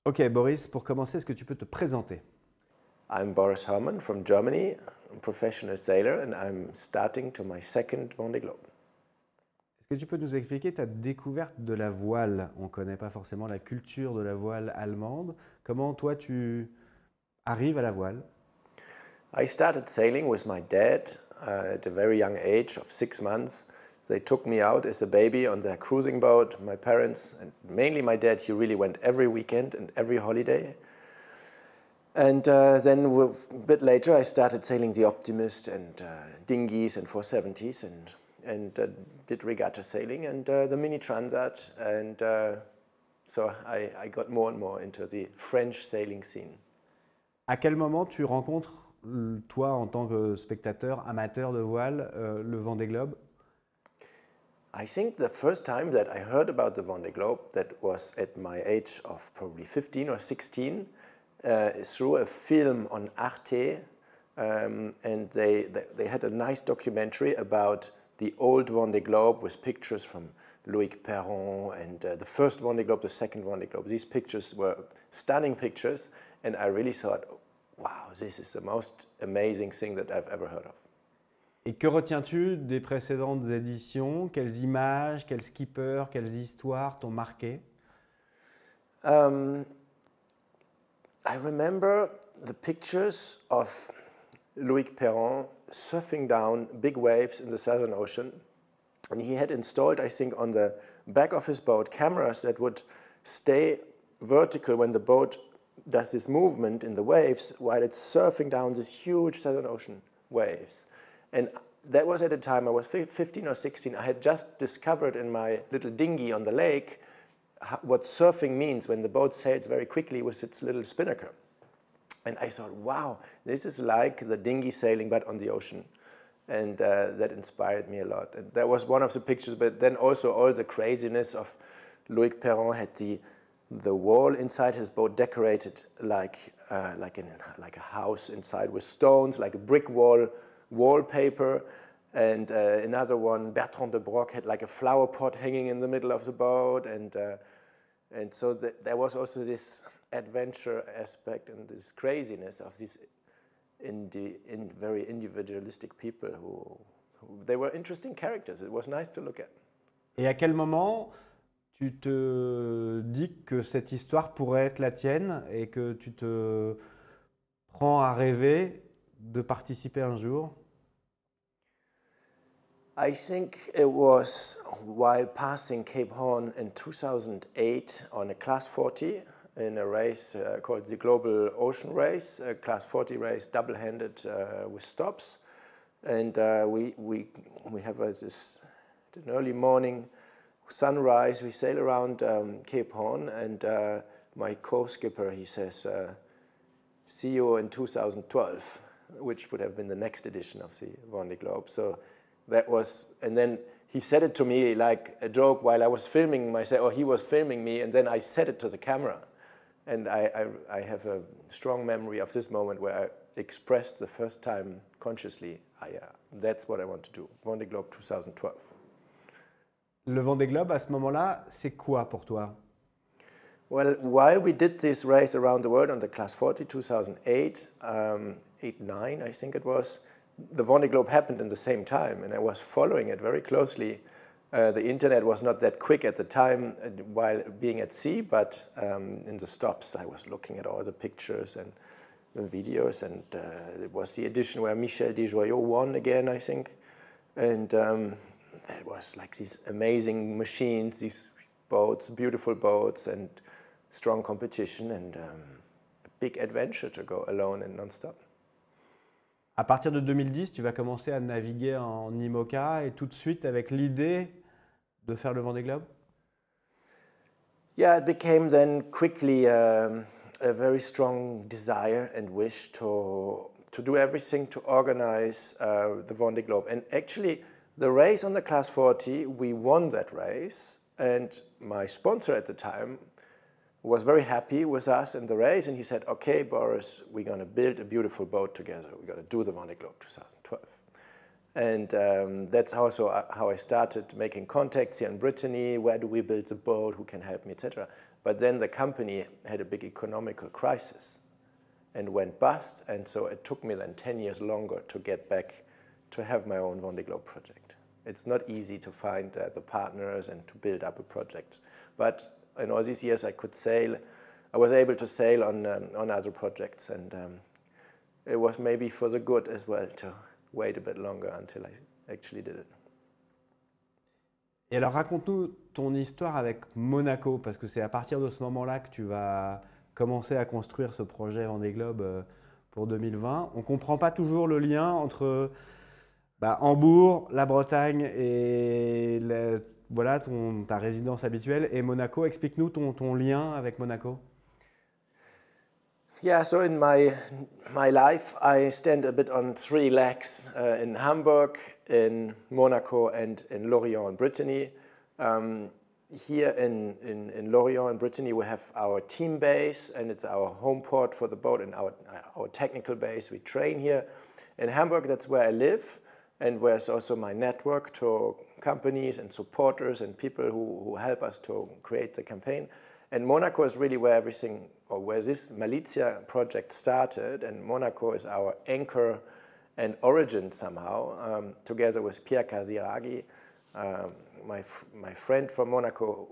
Ok, Boris, pour commencer, est-ce que tu peux te présenter? I'm Boris Herrmann from Germany, I'm a professional sailor, and I'm starting to my second Vendée Globe. Est-ce que tu peux nous expliquer ta découverte de la voile? On ne connaît pas forcément la culture de la voile allemande. Comment toi, tu arrives à la voile? I started sailing with my dad at a very young age of 6 months. They took me out as a baby on their cruising boat. My parents, and mainly my dad, he really went every weekend and every holiday. And then a bit later, I started sailing the Optimist and dinghies and 470s and did regatta sailing and the Mini Transat. And so I got more and more into the French sailing scene. À quel moment tu rencontres, toi, en tant que spectateur amateur de voile, le Vendée Globe? I think the first time that I heard about the Vendée Globe, that was at my age of probably 15 or 16, through a film on Arte, and they had a nice documentary about the old Vendée Globe with pictures from Loïc Perron and the first Vendée Globe, the second Vendée Globe. These pictures were stunning pictures, and I really thought, wow, this is the most amazing thing that I've ever heard of. Et que retiens-tu des précédentes éditions? Quelles images, quels skippers, quelles histoires t'ont marqué? I remember the pictures of Loïc Perron surfing down big waves in the Southern Ocean. And he had installed, I think, on the back of his boat cameras that would stay vertical when the boat does this movement in the waves while it's surfing down these huge Southern Ocean waves. And that was at a time I was 15 or 16. I had just discovered in my little dinghy on the lake what surfing means when the boat sails very quickly with its little spinnaker. And I thought, wow, this is like the dinghy sailing but on the ocean. And that inspired me a lot. And that was one of the pictures, but then also all the craziness of Loïc Perron had the wall inside his boat decorated like a house inside with stones, like a brick wallpaper. And another one, Bertrand de Broc, had like a flower pot hanging in the middle of the boat. And so there was also this adventure aspect and this craziness of these very individualistic people who they were interesting characters. It was nice to look at. Et à quel moment tu te dis que cette histoire pourrait être la tienne et que tu te prends à rêver de participer un jour? I think it was while passing Cape Horn in 2008 on a Class 40 in a race called the Global Ocean Race, a Class 40 race, double-handed with stops. And we have this an early morning sunrise. We sail around Cape Horn, and my co-skipper, he says, see you in 2012, which would have been the next edition of the Vendée Globe. So that was, and then he said it to me like a joke while I was filming myself, or he was filming me, and then I said it to the camera. And I have a strong memory of this moment where I expressed the first time consciously, that's what I want to do, Vendée Globe 2012. Le Vendée Globe, à ce moment-là, c'est quoi pour toi? Well, while we did this race around the world on the Class 40, 2008, 8-9, I think it was, the Vendée Globe happened in the same time, and I was following it very closely. The internet was not that quick at the time while being at sea, but in the stops I was looking at all the pictures and the videos, and it was the edition where Michel Desjoyaux won again, I think. And there was like these amazing machines, these boats, beautiful boats, and strong competition, and a big adventure to go alone and non-stop. À partir de 2010, tu vas commencer à naviguer en IMOCA et tout de suite avec l'idée de faire le Vendée Globe? Yeah, it became then quickly a very strong desire and wish to do everything to organize the Vendée Globe. And actually, the race on the Class 40, we won that race, and my sponsor at the time was very happy with us in the race, and he said, okay, Boris, we're going to build a beautiful boat together. We're going to do the Vendée Globe 2012. And that's also how I started making contacts here in Brittany. Where do we build the boat? Who can help me, etc. But then the company had a big economical crisis and went bust, and so it took me then 10 years longer to get back to have my own Vendée Globe project. It's not easy to find the partners and to build up a project. But in all these years I was able to sail on other projects, and it was maybe for the good as well to wait a bit longer until I actually did it. Et alors raconte-nous ton histoire avec Monaco, parce que c'est à partir de ce moment-là que tu vas commencer à construire ce projet Vendée Globe pour 2020. On ne comprend pas toujours le lien entre Hambourg, la Bretagne et voilà, ta résidence habituelle et Monaco. Explique-nous ton lien avec Monaco. Yeah, so in my life, I stand a bit on three legs, in Hamburg, in Monaco, and in Lorient in Brittany. Here in Lorient in Brittany, we have our team base, and it's our home port for the boat, and our technical base. We train here. In Hamburg, that's where I live, and where's also my network to companies and supporters and people who help us to create the campaign. And Monaco is really where where this Malizia project started, and Monaco is our anchor and origin somehow, together with Pierre Casiraghi, my friend from Monaco.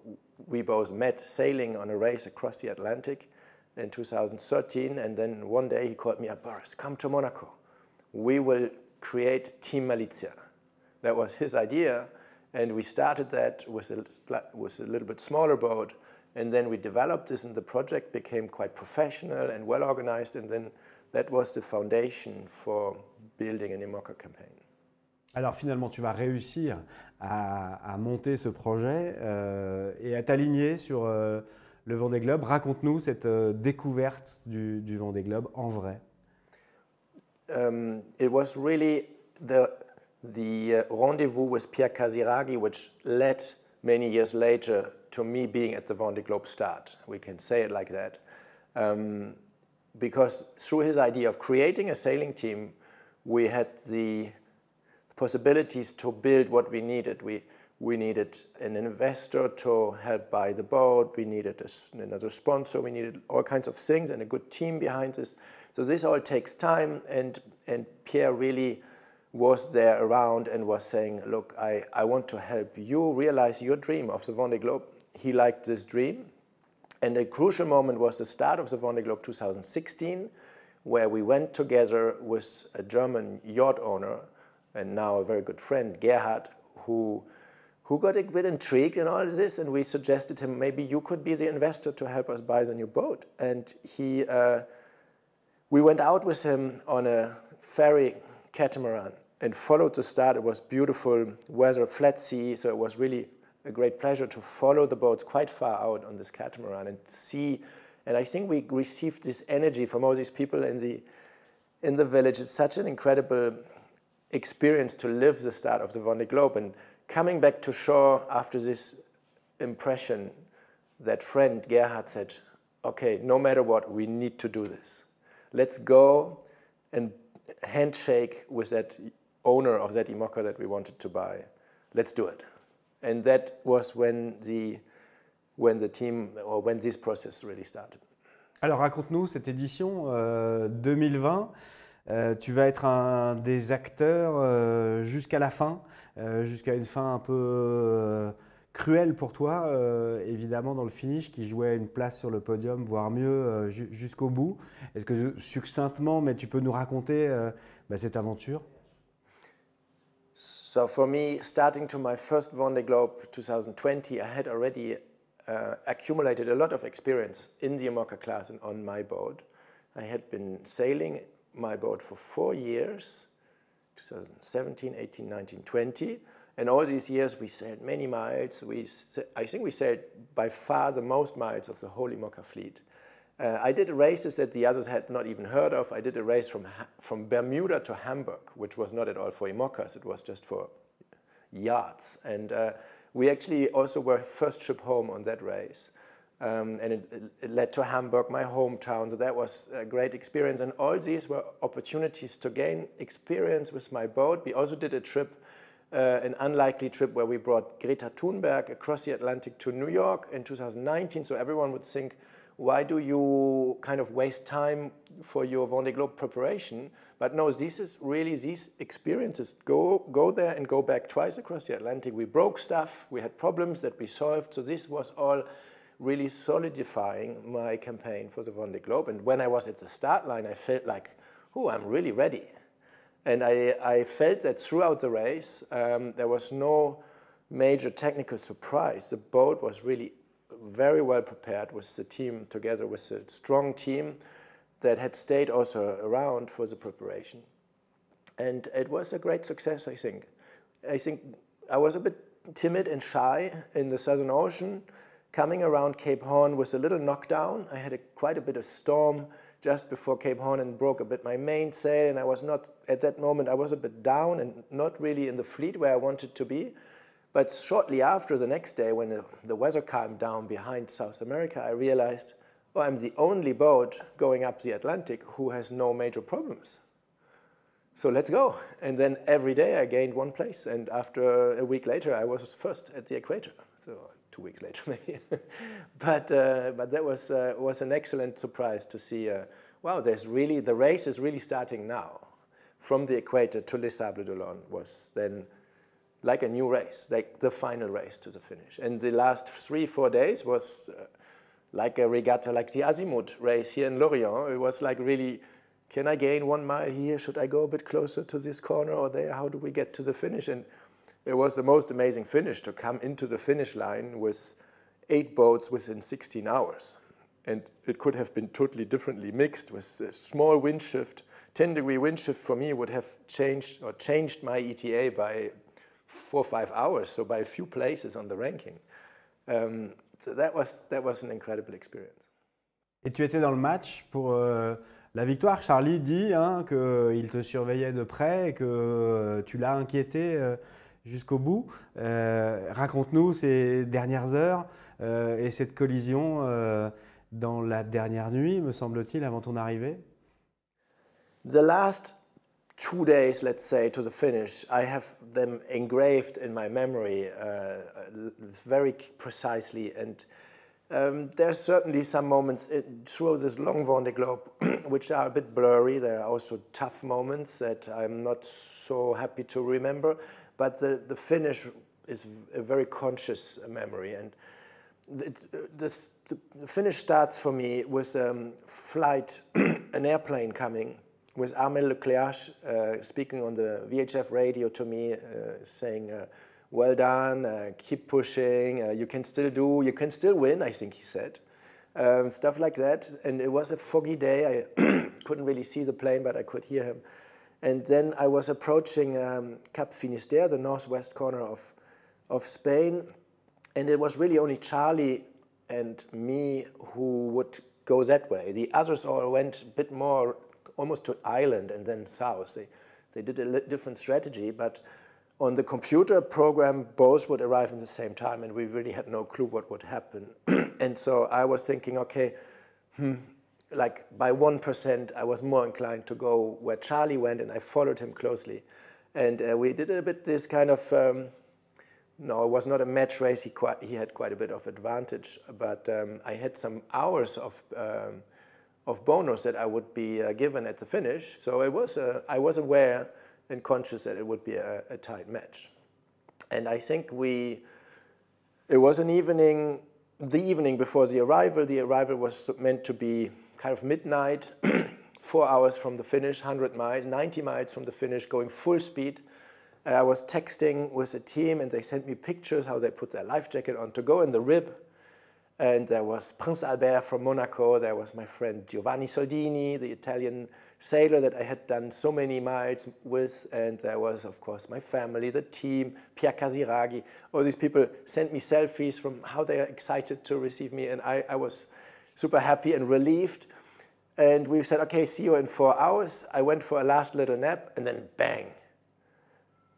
We both met sailing on a race across the Atlantic in 2013, and then one day he called me up, Boris, come to Monaco. We will create Team Malizia. That was his idea, and we started that with a little bit smaller boat. And then we developed this, and the project became quite professional and well organized. And then that was the foundation for building an IMOCA campaign. Alors finalement, tu vas réussir à monter ce projet et à t'aligner sur le Vendée Globe. Raconte-nous cette découverte du Vendée Globe en vrai. It was really the rendezvous with Pierre Casiraghi, which led many years later to me being at the Vendée Globe start. We can say it like that. Because through his idea of creating a sailing team, we had the possibilities to build what we needed. We needed an investor to help buy the boat. We needed another sponsor. We needed all kinds of things and a good team behind this. So this all takes time, and Pierre really was there around and was saying, look, I want to help you realize your dream of the Vendée Globe. He liked this dream. And a crucial moment was the start of the Vendée Globe 2016, where we went together with a German yacht owner and now a very good friend, Gerhard, who got a bit intrigued in all of this, and we suggested him, maybe you could be the investor to help us buy the new boat. And we went out with him on a ferry catamaran and followed the start. It was beautiful weather, flat sea, so it was really a great pleasure to follow the boats quite far out on this catamaran and see. And I think we received this energy from all these people in the village. It's such an incredible experience to live the start of the Vendée Globe. And coming back to shore after this impression, that friend Gerhard said, okay, no matter what, we need to do this. Let's go and handshake with that owner of that IMOCA that we wanted to buy. Let's do it. And that was when this process really started. Alors raconte-nous cette édition 2020. Tu vas être un des acteurs jusqu'à la fin, jusqu'à une fin un peu cruelle pour toi, évidemment dans le finish, qui jouait une place sur le podium, voire mieux jusqu'au bout. Est-ce que succinctement, mais tu peux nous raconter cette aventure? So for me, starting to my first Vendée Globe 2020, I had already accumulated a lot of experience in the IMOCA class and on my boat. I had been sailing my boat for 4 years, 2017, 18, 19, 20. And all these years we sailed many miles. I think we sailed by far the most miles of the whole IMOCA fleet. I did races that the others had not even heard of. I did a race from Bermuda to Hamburg, which was not at all for IMOCAs. It was just for yachts. And we actually also were first ship home on that race. And it led to Hamburg, my hometown. So that was a great experience. And all these were opportunities to gain experience with my boat. We also did a trip an unlikely trip where we brought Greta Thunberg across the Atlantic to New York in 2019. So everyone would think, why do you kind of waste time for your Vendée Globe preparation? But no, this is really these experiences. Go there and go back twice across the Atlantic. We broke stuff, we had problems that we solved. So this was all really solidifying my campaign for the Vendée Globe. And when I was at the start line, I felt like, oh, I'm really ready. And I felt that throughout the race, there was no major technical surprise. The boat was really very well prepared with the team, together with a strong team that had stayed also around for the preparation. And it was a great success, I think. I think I was a bit timid and shy in the Southern Ocean. Coming around Cape Horn was a little knockdown. I had quite a bit of storm just before Cape Horn and broke a bit my mainsail, and I was not, at that moment, I was a bit down and not really in the fleet where I wanted to be. But shortly after, the next day, when the weather calmed down behind South America, I realized, oh, I'm the only boat going up the Atlantic who has no major problems. So let's go. And then every day I gained one place, and after a week later, I was first at the equator. So 2 weeks later, maybe. but that was an excellent surprise to see, wow, the race is really starting now. From the equator to Les Sables d'Olonne was then like a new race, like the final race to the finish. And the last 3-4 days was like a regatta, like the Azimuth race here in Lorient. It was like really, can I gain 1 mile here? Should I go a bit closer to this corner or there? How do we get to the finish? And it was the most amazing finish to come into the finish line with 8 boats within 16 hours. And it could have been totally differently mixed with a small wind shift. 10-degree wind shift for me would have changed my ETA by 4 or 5 hours, so by a few places on the ranking. So that was an incredible experience. Et tu étais dans le match pour la victoire. Charlie dit qu'il te surveillait de près et que tu l'as inquiété jusqu'au bout. Raconte-nous ces dernières heures et cette collision dans la dernière nuit, me semble-t-il, avant ton arrivée. The last 2 days, let's say, to the finish, I have them engraved in my memory very precisely. And there's certainly some moments through this long Vendée Globe which are a bit blurry. There are also tough moments that I'm not so happy to remember. But the finish is a very conscious memory. And the finish starts for me with flight, an airplane coming, with Armel Leclerc speaking on the VHF radio to me, saying, well done, keep pushing, you can still win, I think he said. Stuff like that. And it was a foggy day. I couldn't really see the plane, but I could hear him. And then I was approaching Cap Finisterre, the northwest corner of Spain. And it was really only Charlie and me who would go that way. The others all went a bit more almost to island and then south. They did a different strategy, but on the computer program, both would arrive at the same time, and we really had no clue what would happen. And so I was thinking, okay, like by 1%, I was more inclined to go where Charlie went, and I followed him closely. And we did a bit this kind of, no, it was not a match race. He had quite a bit of advantage, but I had some hours of bonus that I would be given at the finish. So it was I was aware and conscious that it would be a tight match. And I think it was an evening, the evening before the arrival. The arrival was meant to be kind of midnight, 4 hours from the finish, 100 miles, 90 miles from the finish, going full speed. I was texting with a team, and they sent me pictures how they put their life jacket on to go in the rib. And there was Prince Albert from Monaco. There was my friend Giovanni Soldini, the Italian sailor that I had done so many miles with. And there was, of course, my family, the team, Pierre Casiraghi. All these people sent me selfies from how they are excited to receive me. And I was super happy and relieved. And we said, okay, see you in 4 hours. I went for a last little nap, and then bang.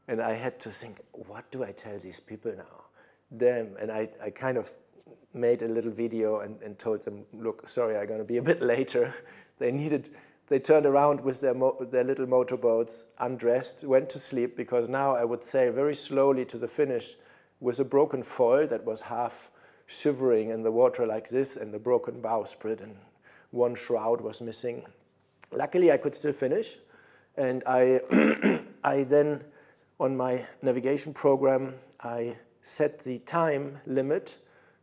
And I had to think, what do I tell these people now? Them. And I kind of made a little video and told them, look, sorry, I'm going to be a bit later. They needed they turned around with their little motorboats, undressed, went to sleep, because now I would sail very slowly to the finish with a broken foil that was half shivering in the water like this, and the broken bowsprit, and one shroud was missing. Luckily, I could still finish, and I, I then, on my navigation program, I set the time limit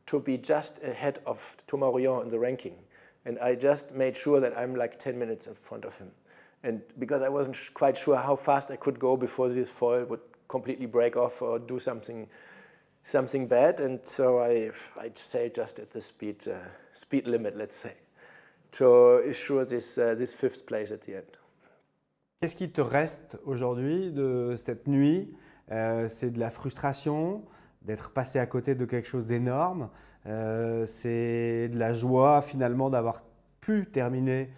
to be just ahead of Thomas Royan in the ranking. And I just made sure that I'm like 10 minutes in front of him. And because I wasn't quite sure how fast I could go before this foil would completely break off or do something bad. And so I sailed just at the speed limit, let's say, to assure this fifth place at the end. Qu'est-ce qui te reste aujourd'hui de cette nuit? C'est de la frustration, d'être passé à côté de quelque chose d'énorme. C'est de la joie finalement d'avoir pu terminer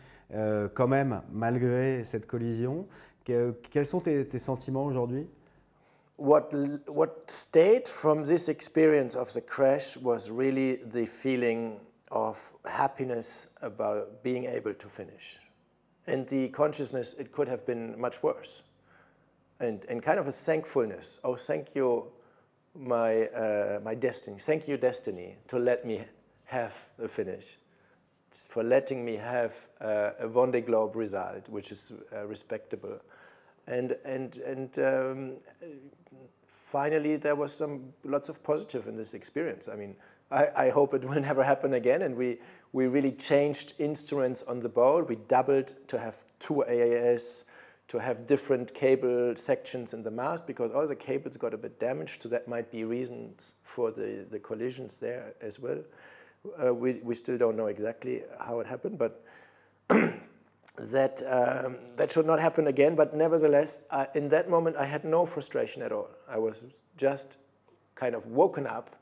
quand même malgré cette collision. Quels sont tes sentiments aujourd'hui? What stayed from this experience of the crash was really the feeling of happiness about being able to finish. And the consciousness it could have been much worse. And kind of a thankfulness. Oh, thank you, my destiny. Thank you, destiny, to let me have the finish. For letting me have a Vendée Globe result, which is respectable. And finally, there was lots of positive in this experience. I mean, I hope it will never happen again. And we really changed instruments on the boat. We doubled to have 2 AAS, to have different cable sections in the mast, because all the cables got a bit damaged, so that might be reasons for the collisions there as well. We still don't know exactly how it happened, but that should not happen again. But nevertheless, in that moment, I had no frustration at all. I was just kind of woken up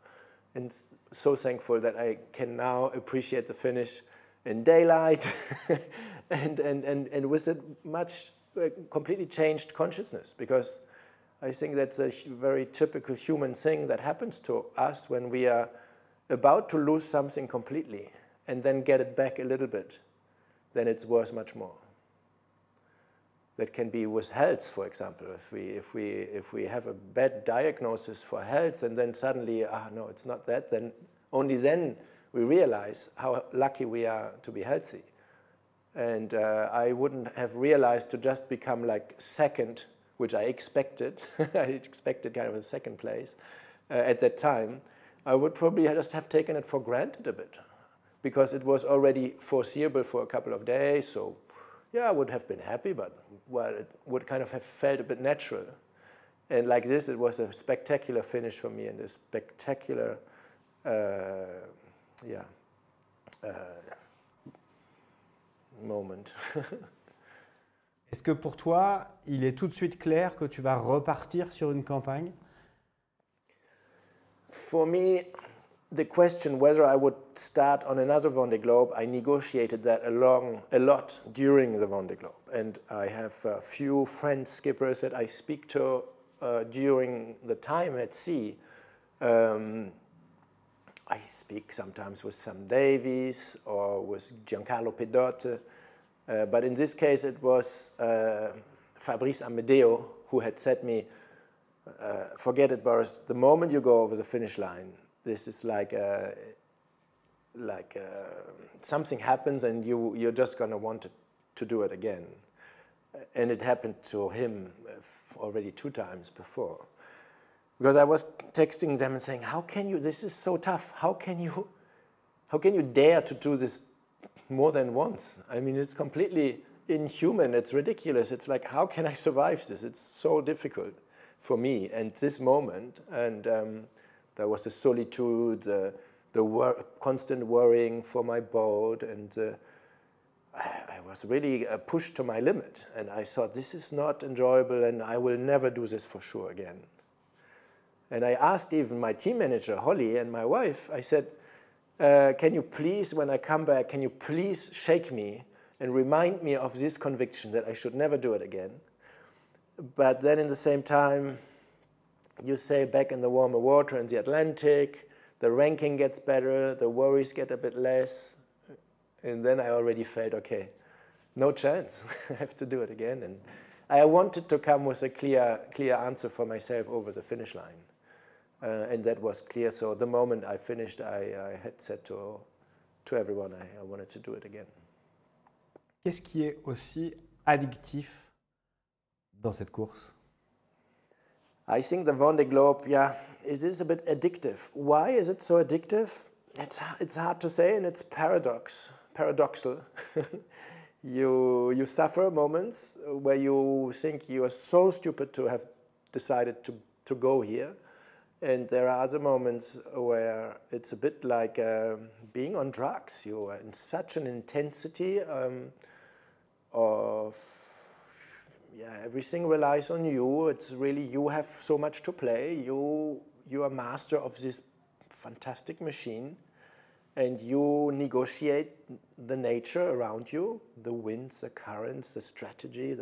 and so thankful that I can now appreciate the finish in daylight and with a much completely changed consciousness, because I think that's a very typical human thing that happens to us when we are about to lose something completely and then get it back a little bit, then it's worth much more. That can be with health, for example. If we have a bad diagnosis for health and then suddenly, no, it's not that, then only then we realize how lucky we are to be healthy. And I wouldn't have realized to just become like second, which I expected. I expected kind of a second place at that time. I would probably just have taken it for granted a bit, because it was already foreseeable for a couple of days. So yeah, I would have been happy, but well, it would kind of have felt a bit natural. And like this, it was a spectacular finish for me and a spectacular, moment. Est-ce que pour toi, il est tout de suite clair que tu vas repartir sur une campagne? For me, the question whether I would start on another Vendée Globe, I negotiated that a lot during the Vendée Globe. And I have a few French skippers that I speak to during the time at sea. I speak sometimes with Sam Davies or with Giancarlo Pedotte. But in this case, it was Fabrice Amedeo who had said me, forget it, Boris, the moment you go over the finish line, this is like something happens and you're just going to want to do it again. And it happened to him already 2 times before. Because I was texting them and saying, how can you, this is so tough, how can you dare to do this more than once? I mean, it's completely inhuman, it's ridiculous. It's like, how can I survive this? It's so difficult for me at this moment. And there was the solitude, the constant worrying for my boat, and I was really pushed to my limit. And I thought, this is not enjoyable, and I will never do this for sure again. And I asked even my team manager, Holly, and my wife, I said, can you please, when I come back, can you please shake me and remind me of this conviction that I should never do it again? But then in the same time, you sail back in the warmer water in the Atlantic, the ranking gets better, the worries get a bit less, and then I already felt, okay, no chance. I have to do it again. And I wanted to come with a clear answer for myself over the finish line. And that was clear. So the moment I finished, I had said to everyone I wanted to do it again. Qu'est-ce qui est aussi addictif dans cette course? I think the Vendée Globe, yeah, it is a bit addictive. Why is it so addictive? It's hard to say, and it's paradoxal. You suffer moments where you think you are so stupid to have decided to go here. And there are other moments where it's a bit like being on drugs. You are in such an intensity of, everything relies on you. It's really, you have so much to play. You are master of this fantastic machine. And you negotiate the nature around you, the winds, the currents, the strategy,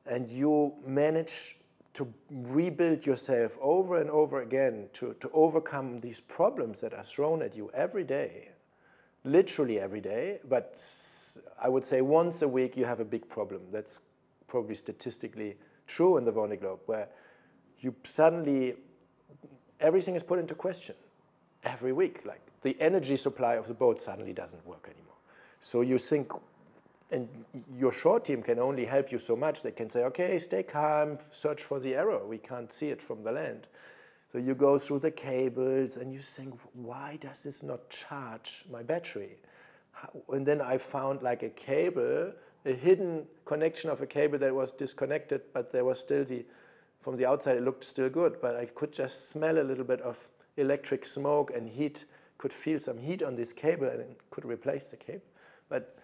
and you manage to rebuild yourself over and over again to overcome these problems that are thrown at you every day, literally every day. But I would say once a week you have a big problem. That's probably statistically true in the Vendée Globe, where you suddenly, everything is put into question every week. Like the energy supply of the boat suddenly doesn't work anymore. So you think, and your short team can only help you so much. They can say, okay, stay calm, search for the error. We can't see it from the land. So you go through the cables and you think, why does this not charge my battery? And then I found like a cable, a hidden connection of a cable that was disconnected, but there was still from the outside it looked still good, but I could just smell a little bit of electric smoke and heat, could feel some heat on this cable and could replace the cable. But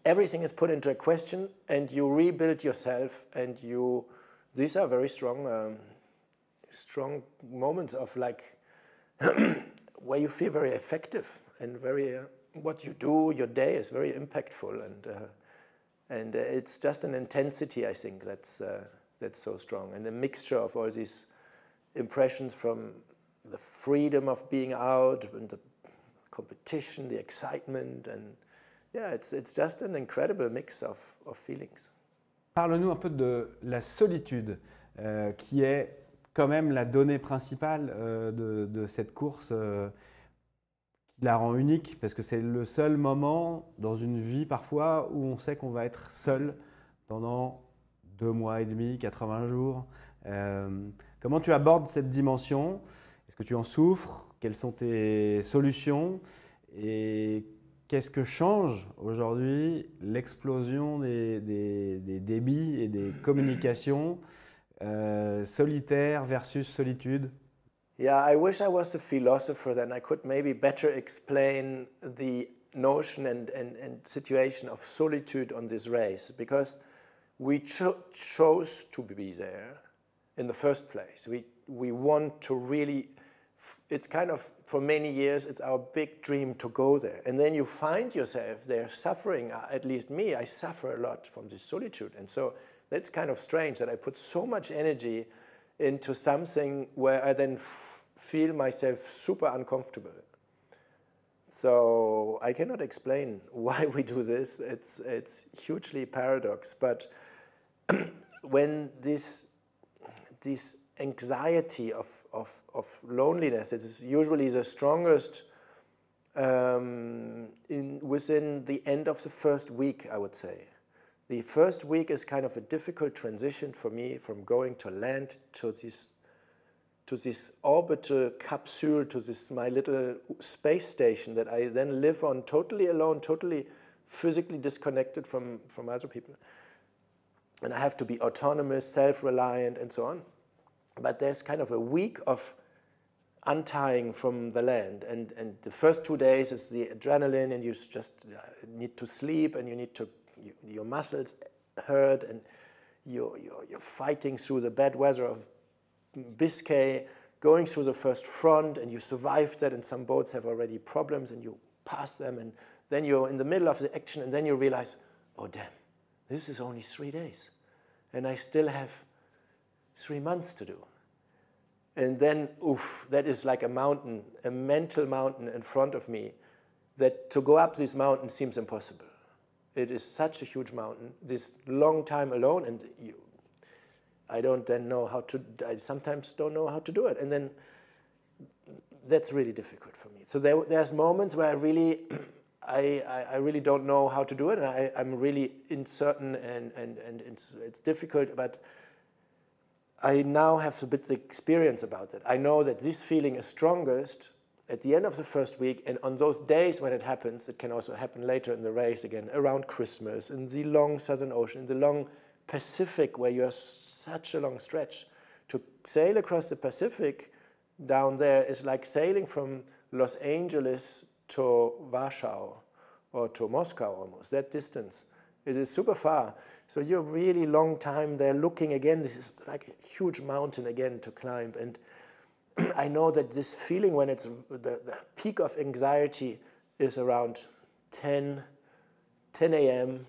everything is put into a question and you rebuild yourself, and these are very strong moments of like where you feel very effective and very what you do, your day is very impactful, and it's just an intensity, I think, that's so strong, and a mixture of all these impressions from the freedom of being out and the competition, the excitement, and yeah, it's just an incredible mix of feelings. Parle-nous un peu de la solitude, qui est quand même la donnée principale de cette course, qui la rend unique, parce que c'est le seul moment dans une vie parfois où on sait qu'on va être seul pendant 2 mois et demi, 80 jours. Comment tu abordes cette dimension? Est-ce que tu en souffres? Quelles sont tes solutions? Et qu'est-ce que change aujourd'hui l'explosion des débits et des communications solitaire versus solitude? Yeah, I wish I was a philosopher, then I could maybe better explain the notion and situation of solitude on this race, because we chose to be there in the first place. We want to really, it's kind of, for many years, it's our big dream to go there. And then you find yourself there suffering, at least me, I suffer a lot from this solitude. And so that's kind of strange that I put so much energy into something where I then feel myself super uncomfortable. So I cannot explain why we do this. It's hugely paradox. But when this anxiety of loneliness, it is usually the strongest within the end of the first week, I would say. The first week is kind of a difficult transition for me from going to land to this orbital capsule, to this my little space station that I then live on totally alone, totally physically disconnected from other people. And I have to be autonomous, self-reliant, and so on. But there's kind of a week of untying from the land. And the first 2 days is the adrenaline, and you just need to sleep, and you need to, your muscles hurt, and you're fighting through the bad weather of Biscay, going through the first front, and you survived that, and some boats have already problems, and you pass them, and then you're in the middle of the action, and then you realize, oh damn, this is only 3 days, and I still have 3 months to do. And then, oof, that is like a mountain, a mental mountain in front of me, that to go up this mountain seems impossible. It is such a huge mountain, this long time alone, and I don't then know how to, I sometimes don't know how to do it. And then that's really difficult for me. So there's moments where I really, I really don't know how to do it, and I'm really uncertain, and it's difficult, but I now have a bit of experience about it. I know that this feeling is strongest at the end of the first week, and on those days when it happens, it can also happen later in the race again, around Christmas, in the long Southern Ocean, in the long Pacific, where you have such a long stretch. To sail across the Pacific down there is like sailing from Los Angeles to Warsaw or to Moscow almost, that distance. It is super far. So you're really long time there looking again. This is like a huge mountain again to climb. And I know that this feeling when it's the peak of anxiety is around 10 a.m.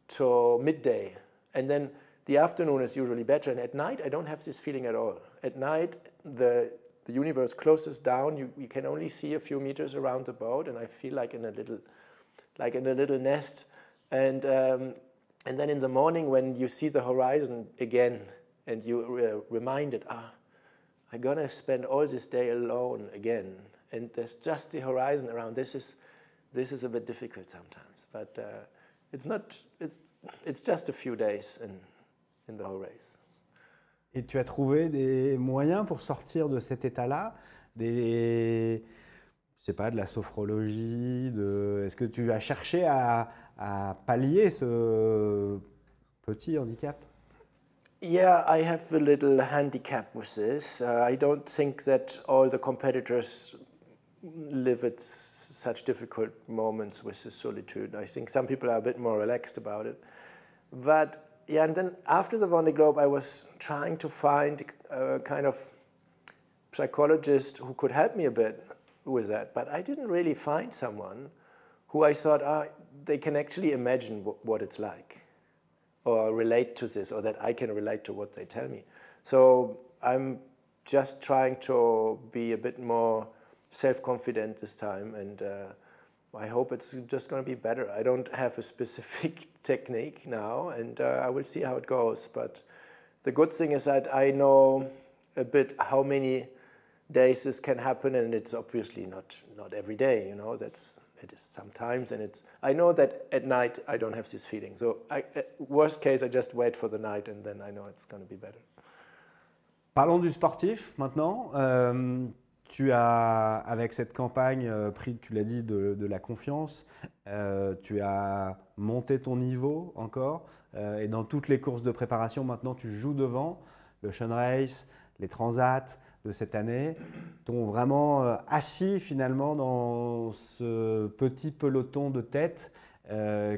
to midday. And then the afternoon is usually better. And at night, I don't have this feeling at all. At night, the universe closes down. You can only see a few meters around the boat, and I feel like in a little nest. And then in the morning, when you see the horizon again, and you're reminded, I'm gonna spend all this day alone again, and there's just the horizon around. This is a bit difficult sometimes, but it's just a few days in the whole race. Et tu as trouvé des moyens pour sortir de cet état-là, je sais pas, de la sophrologie, est-ce que tu as cherché à pallier ce petit handicap? Yeah, I have a little handicap with this. I don't think that all the competitors live at such difficult moments with this solitude. I think some people are a bit more relaxed about it. But yeah, and then after the Vendée Globe, I was trying to find a kind of psychologist who could help me a bit with that. But I didn't really find someone who I thought, they can actually imagine what it's like, or relate to this, or that I can relate to what they tell me. So I'm just trying to be a bit more self-confident this time, and I hope it's just going to be better. I don't have a specific technique now, and I will see how it goes. But the good thing is that I know a bit how many days this can happen, and it's obviously not every day, you know. It is sometimes, and I know that at night I don't have this feeling. So worst case, I just wait for the night, and then I know it's going to be better. Parlons du sportif maintenant. Tu as, avec cette campagne, pris, tu l'as dit, de la confiance. Tu as monté ton niveau encore. Et dans toutes les courses de préparation, maintenant, tu joues devant. Le Jeune Race, les Transats de cette année t'ont vraiment assis finalement dans ce petit peloton de tête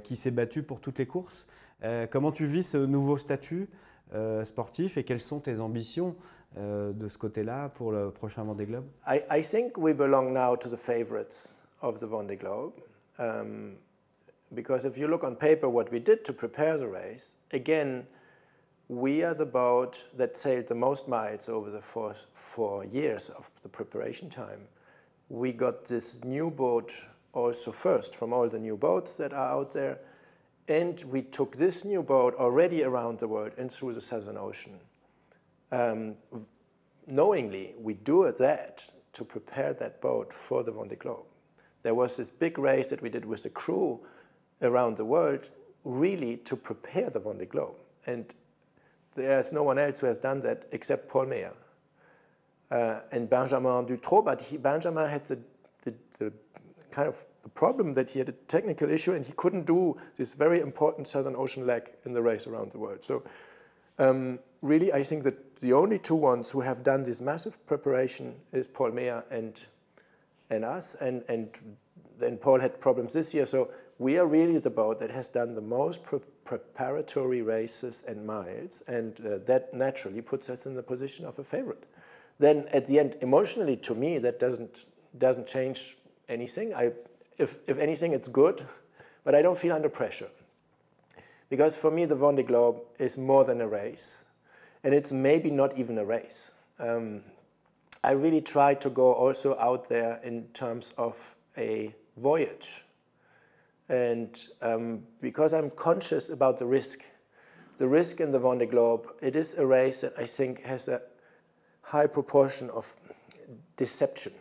qui s'est battu pour toutes les courses. Comment tu vis ce nouveau statut sportif et quelles sont tes ambitions de ce côté-là pour le prochain Vendée Globe? I think we belong now to the favorites of the Vendée Globe, because if you look on paper what we did to prepare the race, again, we are the boat that sailed the most miles over the 4 years of the preparation time. We got this new boat also first from all the new boats that are out there, and we took this new boat already around the world and through the Southern Ocean. Knowingly, we do that to prepare that boat for the Vendée Globe. There was this big race that we did with the crew around the world, really to prepare the Vendée Globe. And there's no one else who has done that except Paul Meyer and Benjamin Dutroux. But Benjamin had the kind of the problem that he had a technical issue and he couldn't do this very important Southern Ocean leg in the race around the world. So really, I think that the only two ones who have done this massive preparation is Paul Meyer and us. And then Paul had problems this year. So we are really the boat that has done the most preparatory races and miles, and that naturally puts us in the position of a favorite. Then at the end, emotionally, to me, that doesn't change anything. If anything, it's good, but I don't feel under pressure. Because for me, the Vendée Globe is more than a race, and it's maybe not even a race. I really try to go also out there in terms of a voyage. And because I'm conscious about the risk in the Vendée Globe, it is a race that I think has a high proportion of deception.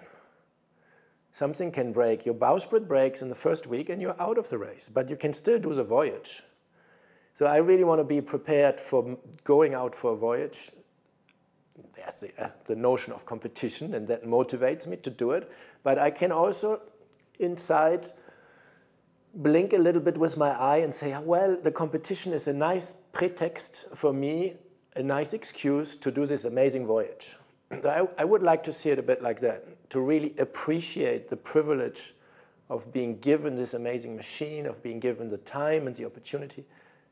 Something can break. Your bowsprit breaks in the first week and you're out of the race, but you can still do the voyage. So I really want to be prepared for going out for a voyage. There's the notion of competition, and that motivates me to do it. But I can also, inside, blink a little bit with my eye and say, well, the competition is a nice pretext for me, a nice excuse to do this amazing voyage. I would like to see it a bit like that, to really appreciate the privilege of being given this amazing machine, of being given the time and the opportunity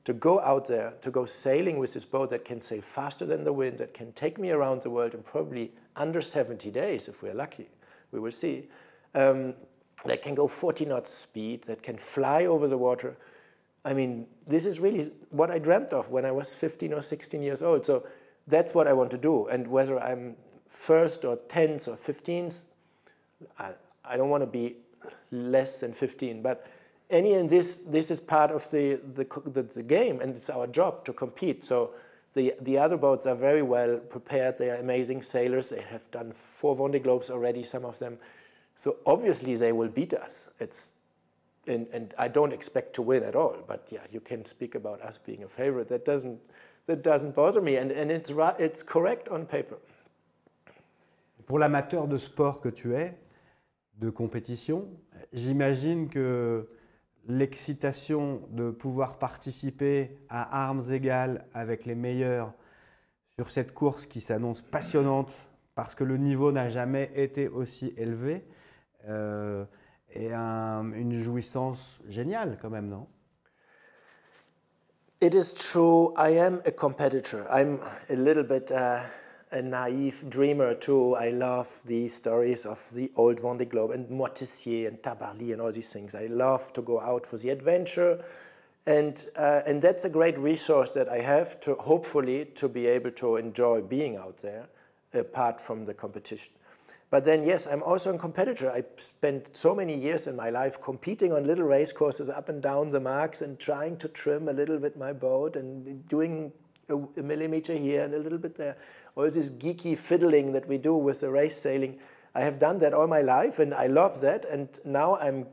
to go out there, to go sailing with this boat that can sail faster than the wind, that can take me around the world in probably under 70 days, if we're lucky, we will see, that can go 40 knots speed, that can fly over the water. I mean, this is really what I dreamt of when I was 15 or 16 years old. So that's what I want to do. And whether I'm first or 10th or 15th, I don't want to be less than 15. But this is part of the game, and it's our job to compete. So the other boats are very well prepared. They are amazing sailors. They have done 4 Vendée Globes already, some of them. So obviously they will beat us. And I don't expect to win at all. But yeah, you can speak about us being a favorite. That doesn't bother me, and it's correct on paper. Pour l'amateur de sport que tu es, de compétition, j'imagine que l'excitation de pouvoir participer à armes égales avec les meilleurs sur cette course qui s'annonce passionnante parce que le niveau n'a jamais été aussi élevé est une jouissance géniale quand même, non? It is true, I am a competitor. I'm a little bit a naive dreamer too. I love the stories of the old Vendée Globe and Moitessier and Tabarly and all these things. I love to go out for the adventure, and that's a great resource that I have to hopefully to be able to enjoy being out there apart from the competition. But then yes, I'm also a competitor. I spent so many years in my life competing on little race courses up and down the marks and trying to trim a little bit my boat and doing a millimeter here and a little bit there. All this geeky fiddling that we do with the race sailing. I have done that all my life and I love that, and now I'm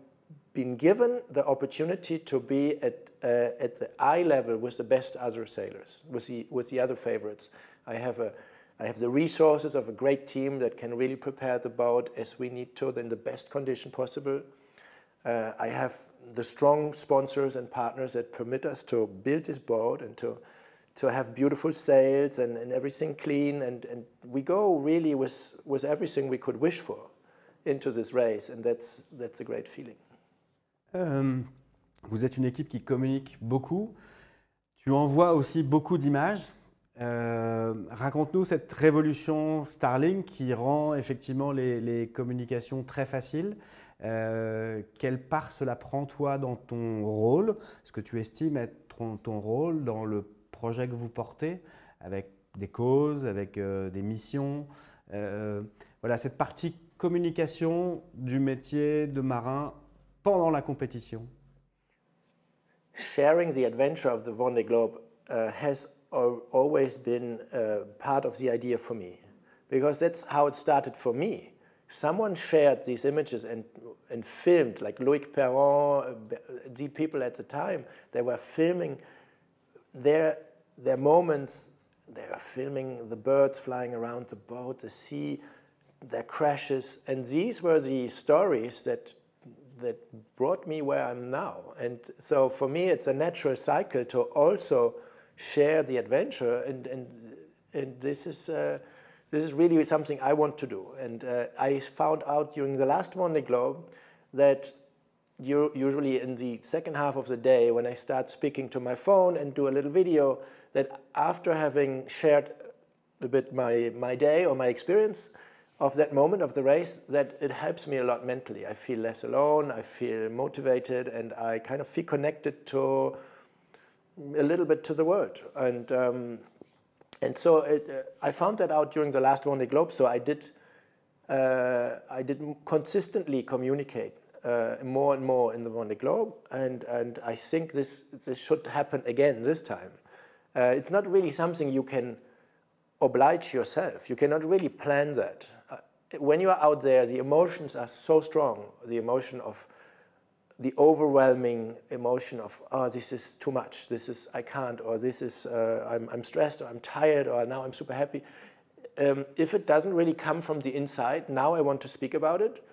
been given the opportunity to be at the eye level with the best other sailors, with the other favorites. I have the resources of a great team that can really prepare the boat as we need to in the best condition possible. I have the strong sponsors and partners that permit us to build this boat and to have beautiful sails and everything clean, and we go really with everything we could wish for into this race, and that's a great feeling. Vous êtes une équipe qui communique beaucoup, tu envoies aussi beaucoup d'images. Raconte-nous cette révolution Starlink qui rend effectivement les communications très faciles. Quelle part cela prend toi dans ton rôle, ce que tu estimes être ton rôle dans le projet que vous portez, avec des causes, avec des missions. Voilà, cette partie communication du métier de marin pendant la compétition. Sharing the adventure of the Vendée Globe has always been part of the idea for me, because that's how it started for me. Someone shared these images and filmed, like Loïc Perron, the people at the time, they were filming their moments. They were filming the birds flying around the boat, the sea, their crashes, and these were the stories that brought me where I'm now. And so for me, it's a natural cycle to also share the adventure, and this is really something I want to do. And I found out during the last Vendée Globe that usually in the second half of the day, when I start speaking to my phone and do a little video, that after having shared a bit my day or my experience of that moment of the race, that it helps me a lot mentally. I feel less alone, I feel motivated, and I kind of feel connected to a little bit to the world. And so I found that out during the last Vendée Globe, so I did consistently communicate more and more in the Vendée Globe, and I think this should happen again this time. It's not really something you can oblige yourself. You cannot really plan that. When you are out there, the emotions are so strong. The emotion of the overwhelming emotion of, oh, this is too much, this is, I can't, or this is, I'm stressed, or I'm tired, or now I'm super happy. If it doesn't really come from the inside, now I want to speak about it.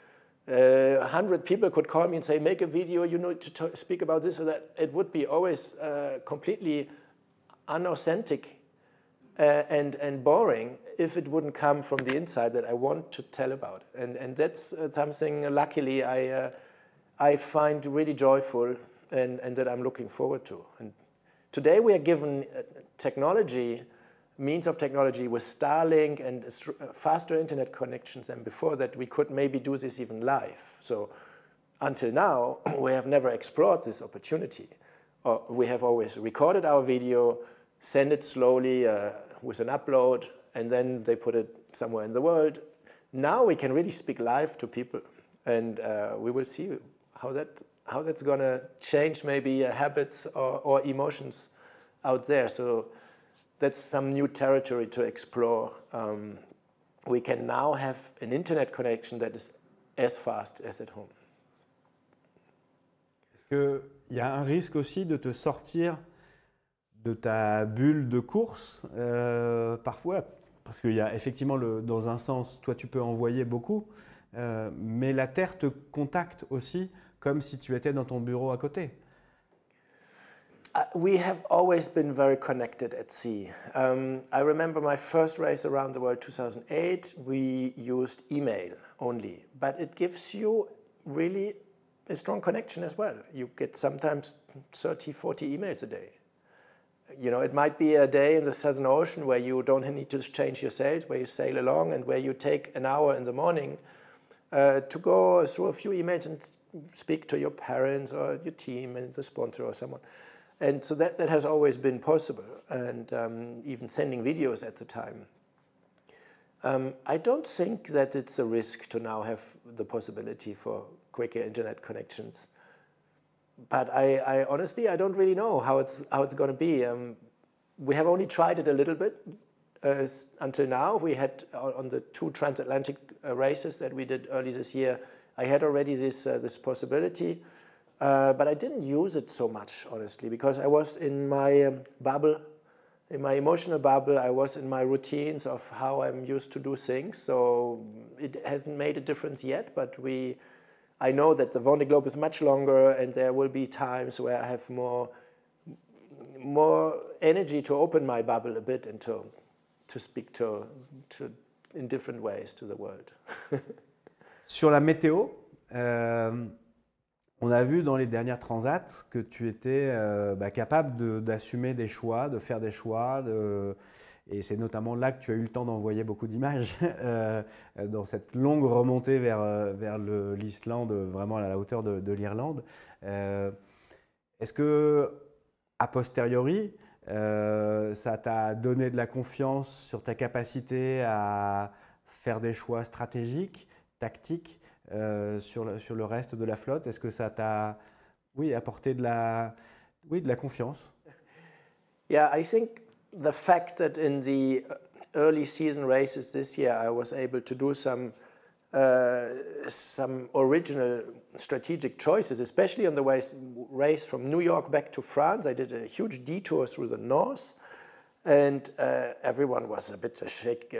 100 people could call me and say, make a video, you need to speak about this or that. It would be always completely unauthentic and boring if it wouldn't come from the inside that I want to tell about. And that's something, luckily, I find really joyful and that I'm looking forward to. And today we are given means of technology with Starlink and faster internet connections than before, that we could maybe do this even live. So until now, we have never explored this opportunity. We have always recorded our video, send it slowly with an upload, and then they put it somewhere in the world. Now we can really speak live to people, and we will see how that's going to change maybe habits or emotions out there. So that's some new territory to explore. We can now have an internet connection that is as fast as at home. Est-ce qu'il y a un risque aussi de te sortir de ta bulle de course parfois? Parce qu'il y a effectivement, dans un sens, toi tu peux envoyer beaucoup, mais la Terre te contacte aussi comme si tu étais dans ton bureau à côté. We have always been very connected at sea. I remember my first race around the world, 2008, we used email only, but it gives you really a strong connection as well. You get sometimes 30, 40 emails a day. You know, it might be a day in the Southern Ocean where you don't need to change your sails, where you sail along, and where you take an hour in the morning to go through a few emails and speak to your parents or your team and the sponsor or someone. And so that has always been possible, and even sending videos at the time. I don't think that it's a risk to now have the possibility for quicker internet connections. But I honestly, I don't really know how it's going to be. We have only tried it a little bit until now. We had on the 2 transatlantic races that we did early this year, I had already this possibility. But I didn't use it so much, honestly, because I was in my bubble, in my emotional bubble. I was in my routines of how I'm used to do things. So it hasn't made a difference yet, but I know that the Vendée Globe is much longer, and there will be times where I have more energy to open my bubble a bit and to speak to in different ways to the world. Sur la météo, on a vu dans les dernières transats que tu étais capable d'assumer des choix, de faire des choix, et c'est notamment là que tu as eu le temps d'envoyer beaucoup d'images dans cette longue remontée vers l'Islande, vraiment à la hauteur de l'Irlande. Est-ce que, a posteriori, ça t'a donné de la confiance sur ta capacité à faire des choix stratégiques, tactiques, sur le reste de la flotte? Est-ce que ça t'a apporté de la confiance? Yeah, I think the fact that in the early season races this year I was able to do some original strategic choices, especially on the race from New York back to France. I did a huge detour through the north, and everyone was a bit shaky,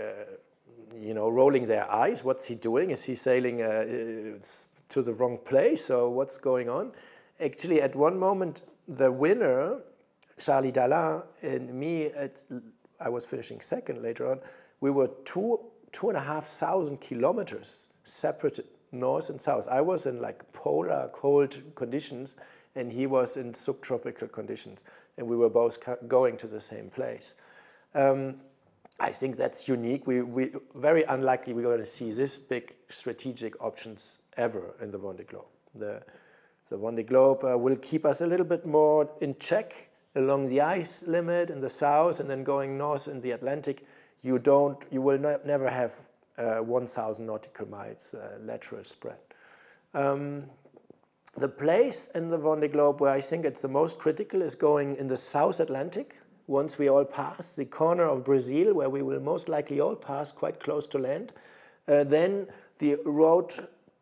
rolling their eyes. What's he doing? Is he sailing to the wrong place, or what's going on? Actually, at one moment, the winner, Charlie Dalin, and me, I was finishing second later on, we were 2,500 kilometers separated north and south. I was in like polar cold conditions, and he was in subtropical conditions, and we were both going to the same place. I think that's unique. We very unlikely we're going to see this big strategic options ever in the Vendée Globe. The Vendée Globe will keep us a little bit more in check along the ice limit in the south, and then going north in the Atlantic. You will never have 1,000 nautical miles lateral spread. The place in the Vendée Globe where I think it's the most critical is going in the South Atlantic. Once we all pass the corner of Brazil, where we will most likely all pass quite close to land, then the road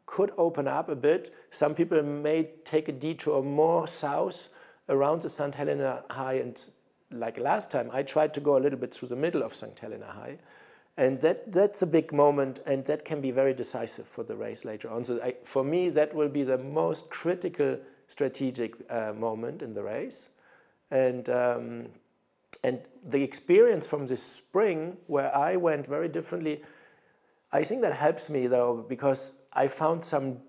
could open up a bit. Some people may take a detour more south around the St. Helena High, and like last time, I tried to go a little bit through the middle of St. Helena High. And that's a big moment, and that can be very decisive for the race later on. So for me, that will be the most critical strategic moment in the race. And the experience from this spring, where I went very differently, I think that helps me, though, because I found some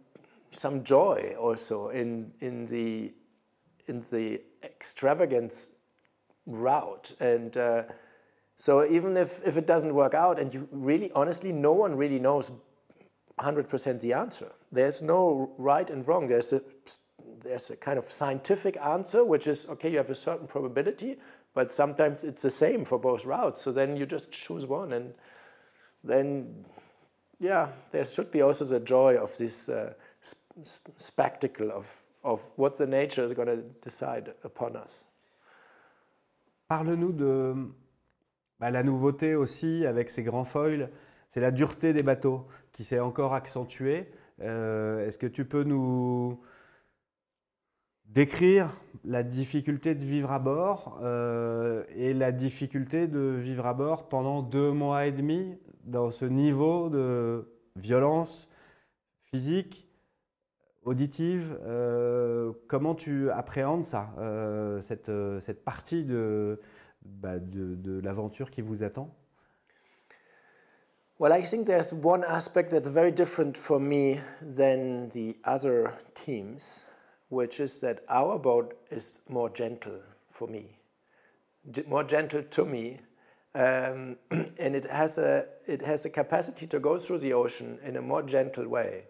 joy also in the extravagant route. And so even if it doesn't work out, and you really, honestly, no one really knows 100% the answer. There's no right and wrong. There's a kind of scientific answer, which is, okay, you have a certain probability, but sometimes it's the same for both routes. So then you just choose one, and then, yeah, there should be also the joy of this spectacle of what the nature is going to decide upon us. Parle-nous de la nouveauté aussi avec ces grands foils, c'est la dureté des bateaux qui s'est encore accentuée. Est-ce que tu peux nous décrire la difficulté de vivre à bord et la difficulté de vivre à bord pendant 2 mois et demi dans ce niveau de violence physique, auditive? Comment tu appréhendes ça, cette partie de l'aventure qui vous attend? Well, I think there's one aspect that's very different for me than the other teams, which is that our boat is more gentle for me, more gentle to me, and it has a capacity to go through the ocean in a more gentle way.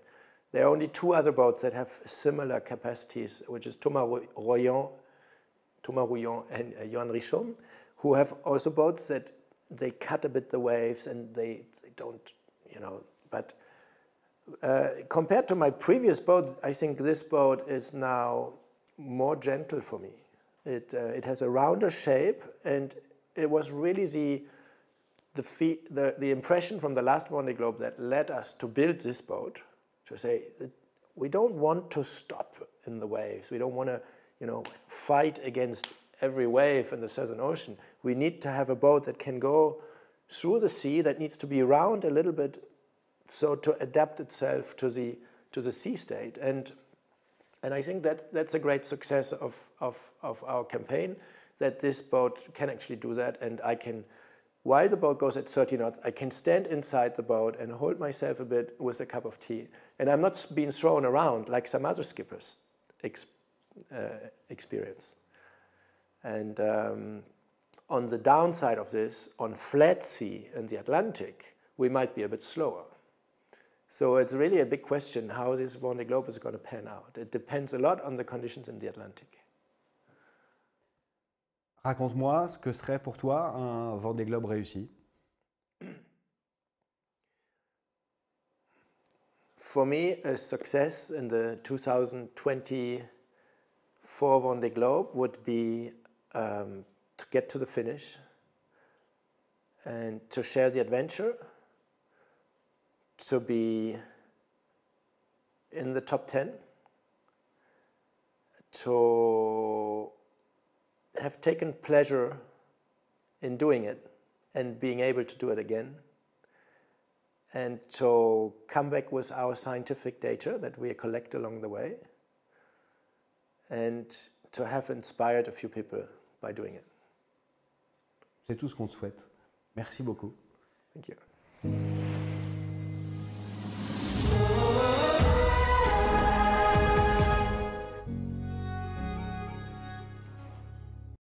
There are only 2 other boats that have similar capacities, which is Thomas Rouillon and Johan Richomme, who have also boats that they cut a bit the waves and they don't, but compared to my previous boat, I think this boat is now more gentle for me. It has a rounder shape, and it was really the impression from the last Vendée Globe that led us to build this boat, to say that we don't want to stop in the waves. We don't want to, fight against every wave in the Southern Ocean. We need to have a boat that can go through the sea, that needs to be round a little bit, so to adapt itself to the sea state. And I think that's a great success of our campaign, that this boat can actually do that. And I can, while the boat goes at 30 knots, I can stand inside the boat and hold myself a bit with a cup of tea. And I'm not being thrown around like some other skippers experience. And on the downside of this, on flat sea in the Atlantic, we might be a bit slower. So it's really a big question how this Vendée Globe is going to pan out. It depends a lot on the conditions in the Atlantic. Raconte-moi ce que serait pour toi un Vendée Globe réussi. For me, a success in the 2024 Vendée Globe would be to get to the finish and to share the adventure, to be in the top 10, to have taken pleasure in doing it and being able to do it again, and to come back with our scientific data that we collect along the way, and to have inspired a few people by doing it. C'est tout ce qu'on te souhaite. Merci beaucoup. Thank you.